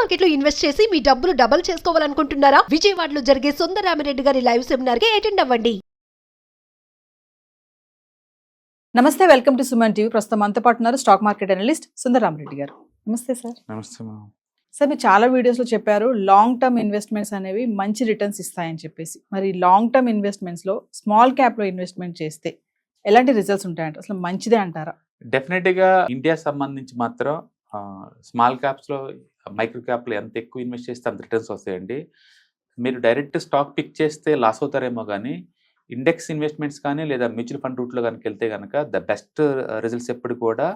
Market లో invest చేసి మీ డబ్బులు డబుల్ చేసుకోవాలనుకుంటున్నారా? విజయవాడలో జరిగే సుందరరామిరెడ్డి గారి లైవ్ సెమినార్ కి అటెండ్ అవ్వండి. నమస్తే, వెల్కమ్ టు సుమన్ టీవీ. ప్రస్తుతం మనతో పాటు ఉన్నారు స్టాక్ మార్కెట్ అనలిస్ట్ సుందరరామిరెడ్డి గారు. నమస్తే సార్. నమస్తే మేడం. సార్, మీరు చాలా వీడియోస్లో చెప్పారు లాంగ్ టర్మ్ ఇన్వెస్ట్మెంట్స్ అనేవి మంచి రిటర్న్స్ ఇస్తాయని చెప్పేసి. మరి లాంగ్ టర్మ్ ఇన్వెస్ట్మెంట్స్లో స్మాల్ క్యాప్లో ఇన్వెస్ట్మెంట్ చేస్తే ఎలాంటి రిజల్ట్స్ ఉంటాయంట? అసలు మంచిదే అంటారా? డెఫినెట్గా ఇండియా సంబంధించి మాత్రం స్మాల్ క్యాప్స్లో మైక్రో క్యాప్లో ఎంత ఎక్కువ ఇన్వెస్ట్ చేస్తే అంత రిటర్న్స్ వస్తాయండి. మీరు డైరెక్ట్ స్టాక్ పిక్ చేస్తే లాస్ అవుతారేమో కానీ ఇండెక్స్ ఇన్వెస్ట్మెంట్స్ కానీ లేదా మ్యూచువల్ ఫండ్ రూట్లో కనుక వెళ్తే కనుక ద బెస్ట్ రిజల్ట్స్ ఎప్పుడు కూడా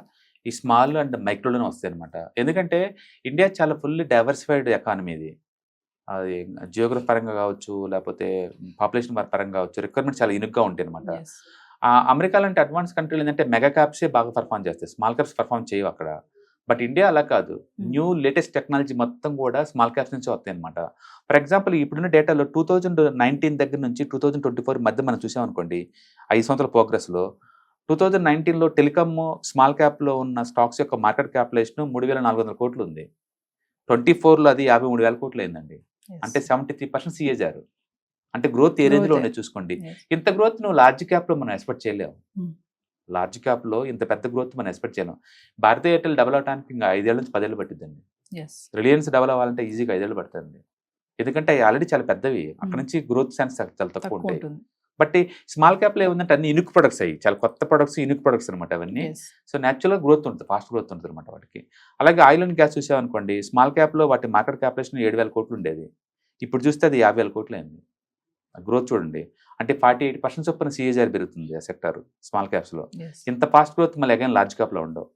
ఈ స్మాల్ అండ్ మైక్రోలోనే వస్తాయి అనమాట. ఎందుకంటే ఇండియా చాలా ఫుల్లీ డైవర్సిఫైడ్ ఎకానమీ. ఇది అది జియోగ్రఫీ పరంగా కావచ్చు, లేకపోతే పాపులేషన్ పరంగా కావచ్చు, రిక్వైర్మెంట్ చాలా యూనిక్గా ఉంటాయి అనమాట. అమెరికా లాంటి అడ్వాన్స్ కంట్రీలు ఏంటంటే మెగా క్యాప్సే బాగా పర్ఫామ్ చేస్తాయి, స్మాల్ క్యాప్స్ పర్ఫామ్ చేయవు అక్కడ. బట్ ఇండియా అలా కాదు, న్యూ లేటెస్ట్ టెక్నాలజీ మొత్తం కూడా స్మాల్ క్యాప్స్ నుంచి వస్తాయి అనమాట. ఫర్ ఎగ్జాంపుల్ ఇప్పుడున్న డేటాలో 2019 దగ్గర నుంచి 2024 మధ్య మనం చూసామనుకోండి, 5 సంవత్సరాల ప్రోగ్రెస్లో 2019లో టెలికామ్ స్మాల్ క్యాప్లో ఉన్న స్టాక్స్ యొక్క మార్కెట్ క్యాపిటలైజేషన్ 3,400 కోట్లు ఉంది. 24లో అది 53,000 కోట్లు అయిందండి. అంటే 73% CAGR. అంటే గ్రోత్ ఏ రేంజ్లో ఉన్నాయి చూసుకోండి. ఇంత గ్రోత్ నువ్వు లార్జ్ క్యాప్లో మనం ఎక్స్పెక్ట్ చేయలేము. లార్జ్ క్యాప్లో ఇంత పెద్ద గ్రోత్ మనం ఎక్స్పెక్ట్ చేయలేం. భారతీయ ఎయిర్టెల్ డెవలప్ అవడానికి ఇంకా 5 ఏళ్ళ నుంచి 10 ఏళ్ళు పట్టిద్దండి. రిలయన్స్ డెవలప్ అవ్వాలంటే ఈజీగా 5 ఏళ్ళు పడుతుంది. ఎందుకంటే అవి ఆల్రెడీ చాలా పెద్దవి, అక్కడ నుంచి గ్రోత్ ఛాన్స్ చాలా తక్కువ ఉంటాయి. బట్ స్మాల్ క్యాప్లో ఏముందంటే అన్ని యూనిక్ ప్రొడక్ట్స్, అయ్యి చాలా కొత్త ప్రొడక్ట్స్, యూనిక్ ప్రొడక్ట్స్ అనమాట అవన్నీ. సో న్యాచురల్గా గ్రోత్ ఉంటుంది, ఫాస్ట్ గ్రోత్ ఉంటుంది అనమాట వాటికి. అలాగే ఆయిల్ అండ్ గ్యాస్ చూసామనుకోండి, స్మాల్ క్యాప్లో వాటి మార్కెట్ క్యాపిటలైజేషన్ 7,000 కోట్లు ఉండేది, ఇప్పుడు చూస్తే అది 50,000 కోట్లు అయింది. గ్రోత్ చూడండి, అంటే 48% చొప్పున CAGR పెరుగుతుంది ఆ సెక్టర్ స్మాల్ క్యాప్స్లో. ఇంత ఫాస్ట్ గ్రోత్ మళ్ళీ అగైన్ లార్జ్ క్యాప్లో ఉండవు.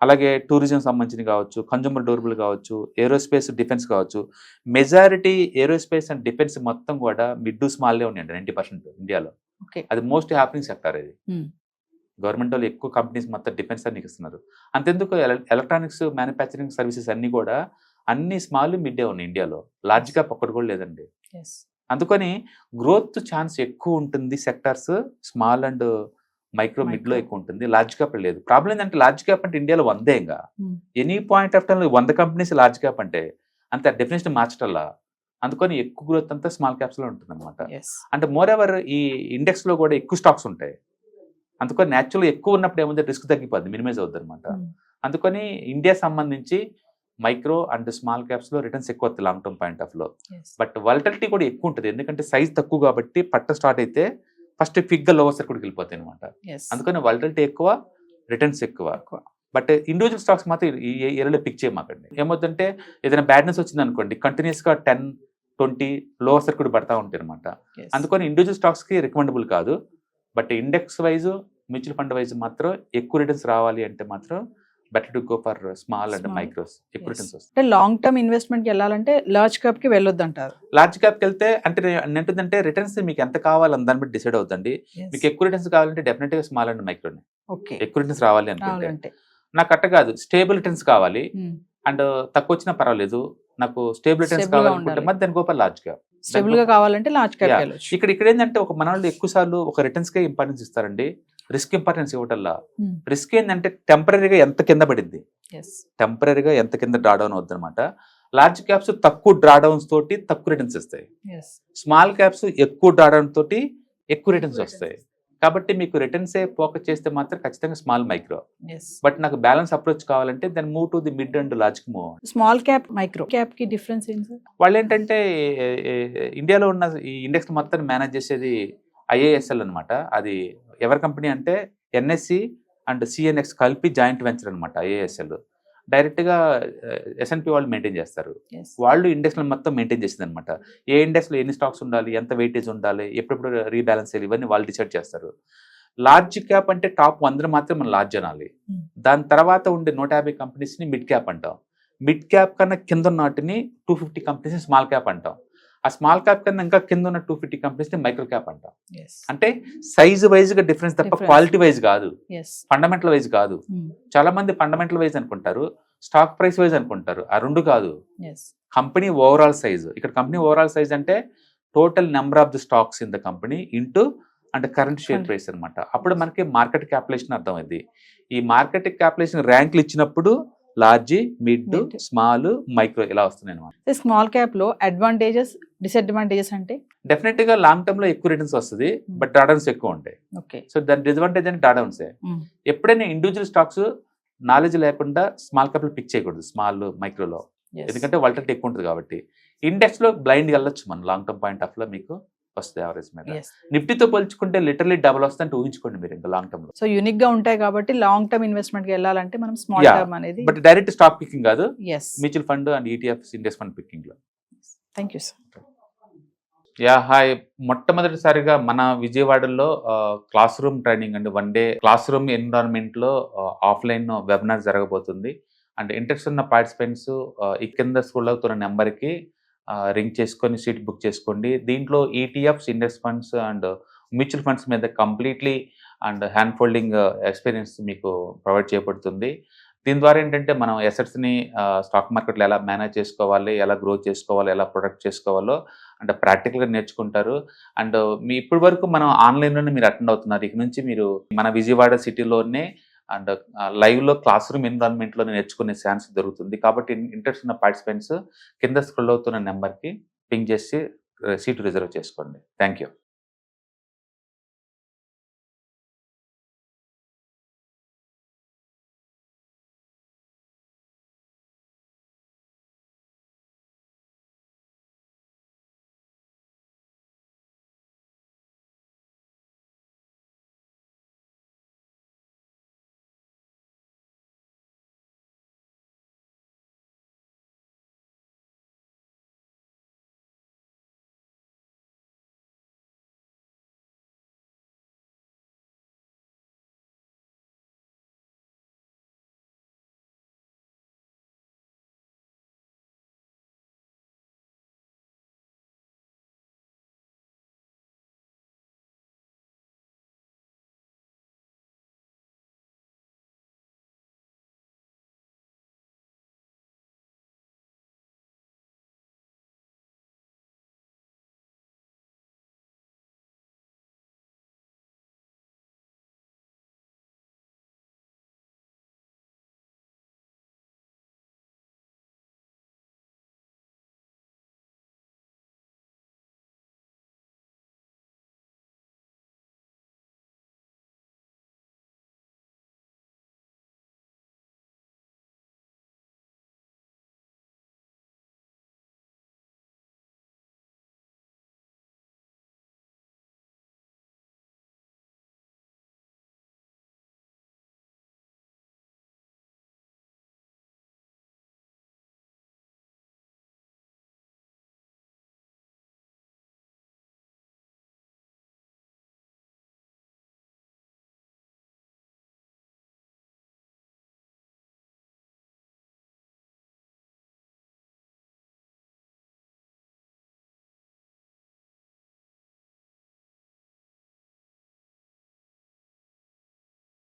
అలాగే టూరిజం సంబంధించి కావచ్చు, కన్జ్యూమర్ డ్యూరబుల్ కావచ్చు, ఏరోస్పేస్ డిఫెన్స్ కావచ్చు, మెజారిటీ ఏరోస్పేస్ అండ్ డిఫెన్స్ మొత్తం కూడా మిడ్ స్మాల్లే ఉన్నాయండి 90% ఇండియాలో. అది మోస్ట్ హ్యాపీనింగ్ సెక్టర్. ఇది గవర్నమెంట్ వాళ్ళు ఎక్కువ కంపెనీస్ మొత్తం డిఫెన్స్ అన్ని ఇస్తున్నారు. అంతెందుకు ఎలక్ట్రానిక్స్ మ్యానుఫ్యాక్చరింగ్ సర్వీసెస్ అన్ని కూడా అన్ని స్మాల్ మిడ్డే ఉన్నాయి ఇండియాలో, లార్జ్ క్యాప్ ఒక్కటి కూడా లేదండి. అందుకని గ్రోత్ ఛాన్స్ ఎక్కువ ఉంటుంది సెక్టార్స్ స్మాల్ అండ్ మైక్రో మిడ్లో ఎక్కువ ఉంటుంది, లార్జ్ క్యాప్ లేదు. ప్రాబ్లం ఏంటంటే లార్జ్ క్యాప్ అంటే ఇండియాలో 100 ఇంకా ఎనీ పాయింట్ ఆఫ్ టైంలో 100 కంపెనీస్ లార్జ్ క్యాప్ అంటే అంత డెఫినేషన్ మార్చటల్లా. అందుకని ఎక్కువ గ్రోత్ అంతా స్మాల్ క్యాప్స్లో ఉంటుంది అనమాట. అంటే మోర్ ఎవర్ ఈ ఇండెక్స్లో కూడా ఎక్కువ స్టాక్స్ ఉంటాయి, అందుకని న్యాచురల్గా ఎక్కువ ఉన్నప్పుడు ఏముంది రిస్క్ తగ్గిపోద్ది, మినిమైజ్ అవుద్ది అనమాట. అందుకని ఇండియా సంబంధించి మైక్రో అండ్ స్మాల్ క్యాప్స్లో రిటర్న్స్ ఎక్కువ వస్తాయి లాంగ్ టర్మ్ పాయింట్ ఆఫ్ లో. బట్ వాలటిలిటీ కూడా ఎక్కువ ఉంటుంది, ఎందుకంటే సైజ్ తక్కువ కాబట్టి పట్ట స్టార్ట్ అయితే ఫస్ట్ క్విక్గా లోవర్ సర్క్యూట్కి వెళ్ళిపోతాయి అనమాట. అందుకని వాలటిలిటీ ఎక్కువ, రిటర్న్స్ ఎక్కువ. బట్ ఇండివిజువల్ స్టాక్స్ మాత్రం ఈ ఏరియాలో పిక్ చేయమాకండి. ఏమవుతుందంటే ఏదైనా బ్యాడ్నెస్ వచ్చింది అనుకోండి, కంటిన్యూస్గా 10-20 లోవర్ సర్క్యూట్ పడతా ఉంటాయి అనమాట. అందుకని ఇండివిజువల్ స్టాక్స్కి రికమెండబుల్ కాదు. But index wise, mutual fund wise మాత్రం ఎక్కువ రిటర్న్స్ రావాలి అంటే మాత్రం better to go for small and micros, ఎక్కువ రిటర్న్స్ వస్తాయి. అంటే లాంగ్ టర్మ్ ఇన్వెస్ట్మెంట్కి వెళ్ళాలంటే లార్జ్ క్యాప్కి వెళ్ళొద్దు అంటారు. లార్జ్ క్యాప్కి వెళ్తే అంటే ఏంటంటే రిటర్న్స్ మీకు ఎంత కావాలని దాన్ని బట్టి డిసైడ్ అవుతుంది. మీకు ఎక్కువ రిటర్న్స్ కావాలంటే డెఫినెట్గా స్మాల్ అండ్ మైక్రోనే ఎక్కువ రిటర్న్స్ రావాలి అనుకుంటే. నాకు అట్ట కాదు, స్టేబుల్ రిటర్న్స్ కావాలి అండ్ తక్కువ వచ్చినా పర్వాలేదు, నాకు స్టేబుల్ రిటర్న్స్ కావాలనుకుంటే మరి దాని గోపర్ లార్జ్ క్యాప్. స్టేబుల్ గా కావాలంటే లార్జ్ క్యాప్. ఇక్కడ ఏంటంటే ఒక మన వాళ్ళు ఎక్కువ సార్లు ఒక రిటర్న్స్ కే ఇంపార్టెన్స్ ఇస్తారండి, రిస్క్ ఇంపార్టెన్స్ ఇవ్వటల్లా. రిస్క్ ఏంటంటే టెంపరీగా ఎంత కింద పడింది, టెంపరీగా ఎంత కింద డ్రా డౌన్ అవుతుంది అనమాట. లార్జ్ క్యాప్స్ తక్కువ డ్రా డౌన్స్ తోటి తక్కువ రిటర్న్స్ ఇస్తాయి, స్మాల్ క్యాప్స్ ఎక్కువ డ్రా డౌన్ తోటి ఎక్కువ రిటర్న్స్ వస్తాయి. కాబట్టి మీకు రిటర్న్స్ ఫోకస్ చేస్తే మాత్రం ఖచ్చితంగా స్మాల్ మైక్రో. బట్ నాకు బ్యాలెన్స్ అప్రోచ్ కావాలంటే then move to the mid and large కి move. Small cap micro cap కి డిఫరెన్స్ ఏంటి? వాళ్ళు ఏంటంటే ఇండియాలో ఉన్న ఈ ఇండెక్స్ మొత్తం మేనేజ్ చేసేది IISL అనమాట. అది ఎవరి కంపెనీ అంటే NSE అండ్ CNX కలిపి జాయింట్ వెంచర్ అనమాట IISL. డైరెక్ట్గా S&P వాళ్ళు మెయింటైన్ చేస్తారు, వాళ్ళు ఇండెక్స్లో మొత్తం మెయింటైన్ చేసింది అనమాట. ఏ ఇండెక్స్లో ఎన్ని స్టాక్స్ ఉండాలి, ఎంత వెయిటేజ్ ఉండాలి, ఎప్పుడెప్పుడు రీబ్యాలెన్స్ చేయాలి, ఇవన్నీ వాళ్ళు డిసైడ్ చేస్తారు. లార్జ్ క్యాప్ అంటే టాప్ 100 మాత్రం మనం లార్జ్ అనాలి. దాని తర్వాత ఉండే 150 కంపెనీస్ని మిడ్ క్యాప్ అంటాం. మిడ్ క్యాప్ కన్నా కింద ఉన్న వాటిని 250 కంపెనీస్ని స్మాల్ క్యాప్ అంటాం. ఆ స్మాల్ క్యాప్ కన్నా ఇంకా కింద ఉన్న 250 కంపెనీస్ని మైక్రో క్యాప్ అంటాం. అంటే సైజ్ వైజ్ గా డిఫరెన్స్ తప్ప క్వాలిటీ వైజ్ కాదు, ఫండమెంటల్ వైజ్ కాదు. చాలా మంది ఫండమెంటల్ వైజ్ అనుకుంటారు, స్టాక్ ప్రైస్ వైజ్ అనుకుంటారు. ఆ రెండు కాదు, కంపెనీ ఓవరాల్ సైజ్. ఇక్కడ కంపెనీ ఓవరాల్ సైజ్ అంటే total number of the stocks in the company into అంటే కరెంట్ షేర్ ప్రైస్ అనమాట. అప్పుడు మనకి మార్కెట్ క్యాపిటలైజేషన్ అర్థమైంది. ఈ మార్కెట్ క్యాపిటలైజేషన్ ర్యాంకులు ఇచ్చినప్పుడు large, mid, Mid. Small, micro ఇలా వస్తున్నాయి అనమాట. స్మాల్ క్యాప్ లో అడ్వాంటేజెస్ డిసడ్వాంటేజెస్ అంటే డెఫినెట్ గా లాంగ్ టర్మ్ లో ఎక్కువ రిటర్న్స్ వస్తుంది, బట్ డ్రాడౌన్స్ ఎక్కువ ఉంటాయి. ఓకే. సో దాని డిసడ్వాంటేజ్ అంటే డ్రాడౌన్సే. ఎప్పుడైనా ఇండివిజువల్ స్టాక్స్ నాలెడ్జ్ లేకుండా స్మాల్ క్యాప్ లో పిక్ చేయకూడదు, స్మాల్ మైక్రోలో, ఎందుకంటే వాల్టిలిటీ ఎక్కువ ఉంటుంది కాబట్టి. ఇండెక్స్ లో బ్లైండ్ వెళ్ళొచ్చు మనం, లాంగ్ టర్మ్ పాయింట్ ఆఫ్ లో మీకు వస్తుంది యావరేజ్ మీద. నిఫ్టీతో పోల్చుకుంటే లిటరలీ డబుల్ వస్తుందంటే ఊహించుకోండి మీరు ఇంకా లాంగ్ టర్మ్ లో. సో యూనిక్ గా ఉంటాయి కాబట్టి లాంగ్ టర్మ్ ఇన్వెస్ట్మెంట్ కి వెళ్ళాలంటే మనం స్మాల్ Yeah. టర్మ్ అనేది. బట్ డైరెక్ట్ స్టాక్ పికింగ్ కాదు, yes, mutual fund and ETFs, index fund picking లో. Thank you sir. హాయ్, మొట్టమొదటిసారిగా మన విజయవాడలో క్లాస్ రూమ్ ట్రైనింగ్ అండి, 1 డే క్లాస్ రూమ్ ఎన్విరాన్మెంట్ లో ఆఫ్లైన్ వెబినార్ జరగబోతుంది. అండ్ ఇంట్రెస్ట్ ఉన్న పార్టిసిపెంట్స్ ఈ కింద స్క్రోల్ అవుతున్న నెంబర్కి రింగ్ చేసుకొని సీట్ బుక్ చేసుకోండి. దీంట్లో ETFs, index funds and mutual funds మీద completely and hand holding experience మీకు ప్రొవైడ్ చేయబడుతుంది. దీని ద్వారా ఏంటంటే మనం ఎసెట్స్ని స్టాక్ మార్కెట్లో ఎలా మేనేజ్ చేసుకోవాలి, ఎలా గ్రో చేసుకోవాలి, ఎలా ప్రొడక్ట్ చేసుకోవాలో అంటే ప్రాక్టికల్గా నేర్చుకుంటారు. అండ్ మీ ఇప్పటి వరకు మనం ఆన్లైన్లోనే మీరు అటెండ్ అవుతున్నారు. ఇక నుంచి మీరు మన విజయవాడ సిటీలోనే అండ్ లైవ్లో క్లాస్ రూమ్ ఎన్విరాన్మెంట్లో నేర్చుకునే ఛాన్స్ దొరుకుతుంది. కాబట్టి ఇంట్రెస్ట్ ఉన్న పార్టిసిపెంట్స్ కింద స్క్రోల్ అవుతున్న నెంబర్కి పింగ్ చేసి సీటు రిజర్వ్ చేసుకోండి. Thank you.